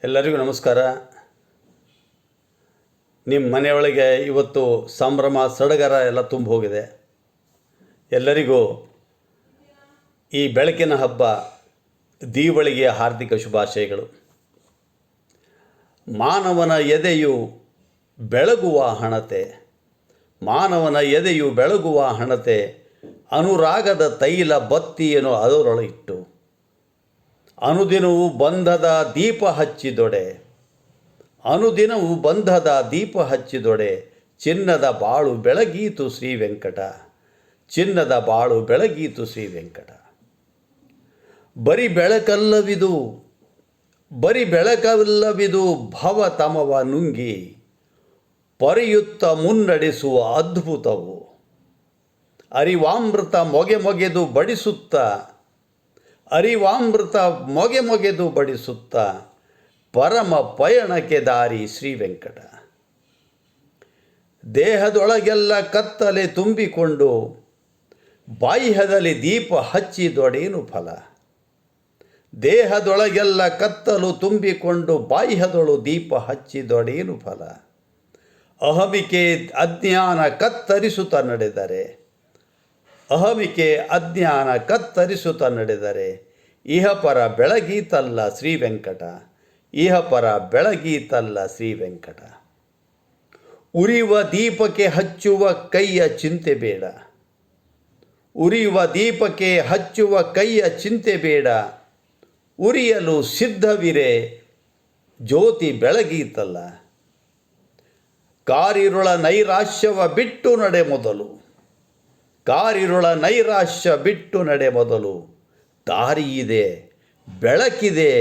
ಎಲ್ಲರಿಗೂ ನಮಸ್ಕಾರ. ನಿಮ್ಮ ಮನೆಯೊಳಗೆ ಇವತ್ತು ಸಂಭ್ರಮ ಸಡಗರ ಎಲ್ಲ ತುಂಬ ಹೋಗಿದೆ. ಎಲ್ಲರಿಗೂ ಈ ಬೆಳಕಿನ ಹಬ್ಬ ದೀಪಾವಳಿಯ ಹಾರ್ದಿಕ ಶುಭಾಶಯಗಳು. ಮಾನವನ ಎದೆಯು ಬೆಳಗುವ ಹಣತೆ, ಮಾನವನ ಎದೆಯು ಬೆಳಗುವ ಹಣತೆ, ಅನುರಾಗದ ತೈಲ ಬತ್ತಿಯನ್ನು ಅದರೊಳಗಿಟ್ಟು ಅನುದಿನವೂ ಬಂಧದ ದೀಪ ಹಚ್ಚಿದೊಡೆ, ಅನುದಿನವೂ ಬಂಧದ ದೀಪ ಹಚ್ಚಿದೊಡೆ, ಚಿನ್ನದ ಬಾಳು ಬೆಳಗೀತು ಶ್ರೀ ವೆಂಕಟ, ಚಿನ್ನದ ಬಾಳು ಬೆಳಗೀತು ಶ್ರೀ ವೆಂಕಟ. ಬರಿ ಬೆಳಕಲ್ಲವಿದು, ಬರಿ ಬೆಳಕಲ್ಲವಿದು, ಭವ ತಮವ ನುಂಗಿ ಪರಿಯುತ್ತ ಮುನ್ನಡೆಸುವ ಅದ್ಭುತವು. ಅರಿವಾಮೃತ ಮೊಗೆ ಮೊಗೆದು ಬಡಿಸುತ್ತ, ಅರಿವಾಮೃತ ಮೊಗೆ ಮೊಗೆದು ಬಡಿಸುತ್ತ, ಪರಮ ಪಯಣಕ್ಕೆ ದಾರಿ ಶ್ರೀ ವೆಂಕಟ. ದೇಹದೊಳಗೆಲ್ಲ ಕತ್ತಲೆ ತುಂಬಿಕೊಂಡು ಬಾಹ್ಯದಲ್ಲಿ ದೀಪ ಹಚ್ಚಿದೊಡೇನು ಫಲ, ದೇಹದೊಳಗೆಲ್ಲ ಕತ್ತಲು ತುಂಬಿಕೊಂಡು ಬಾಹ್ಯದೊಳು ದೀಪ ಹಚ್ಚಿದೊಡೇನು ಫಲ. ಅಹಮಿಕೆ ಅಜ್ಞಾನ ಕತ್ತರಿಸುತ್ತ ನಡೆದರೆ, ಅಹಮಿಕೆ ಅಜ್ಞಾನ ಕತ್ತರಿಸುತ್ತ ನಡೆದರೆ, ಇಹಪರ ಬೆಳಗೀತಲ್ಲ ಶ್ರೀ ವೆಂಕಟ, ಇಹಪರ ಬೆಳಗೀತಲ್ಲ ಶ್ರೀ ವೆಂಕಟ. ಉರಿಯುವ ದೀಪಕ್ಕೆ ಹಚ್ಚುವ ಕೈಯ ಚಿಂತೆ ಬೇಡ, ಉರಿಯುವ ದೀಪಕ್ಕೆ ಹಚ್ಚುವ ಕೈಯ ಚಿಂತೆ ಬೇಡ, ಉರಿಯಲು ಸಿದ್ಧವಿರೆ ಜ್ಯೋತಿ ಬೆಳಗೀತಲ್ಲ. ಕಾರಿರುಳ ನೈರಾಶ್ಯವ ಬಿಟ್ಟು ನಡೆ ಮೊದಲು, ಕಾರಿರುಳ ನೈರಾಶ್ಯ ಬಿಟ್ಟು ನಡೆ ಮೊದಲು, ದಾರಿಯಿದೆ ಬೆಳಕಿದೆ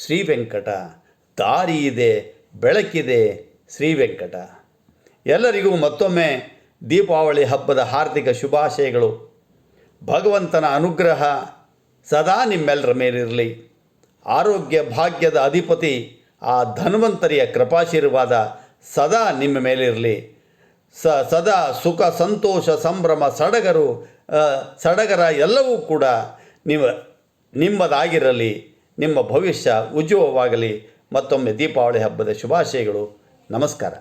ಶ್ರೀ ವೆಂಕಟ, ದಾರಿಯಿದೆ ಬೆಳಕಿದೆ ಶ್ರೀ ವೆಂಕಟ. ಎಲ್ಲರಿಗೂ ಮತ್ತೊಮ್ಮೆ ದೀಪಾವಳಿ ಹಬ್ಬದ ಹಾರ್ದಿಕ ಶುಭಾಶಯಗಳು. ಭಗವಂತನ ಅನುಗ್ರಹ ಸದಾ ನಿಮ್ಮೆಲ್ಲರ ಮೇಲಿರಲಿ. ಆರೋಗ್ಯ ಭಾಗ್ಯದ ಅಧಿಪತಿ ಆ ಧನ್ವಂತರಿಯ ಕೃಪಾಶೀರ್ವಾದ ಸದಾ ನಿಮ್ಮ ಮೇಲಿರಲಿ. ಸದಾ ಸುಖ ಸಂತೋಷ ಸಂಭ್ರಮ ಸಡಗರ ಎಲ್ಲವೂ ಕೂಡ ನಿಮ್ಮದಾಗಿರಲಿ. ನಿಮ್ಮ ಭವಿಷ್ಯ ಉಜ್ವಲವಾಗಲಿ. ಮತ್ತೊಮ್ಮೆ ದೀಪಾವಳಿ ಹಬ್ಬದ ಶುಭಾಶಯಗಳು. ನಮಸ್ಕಾರ.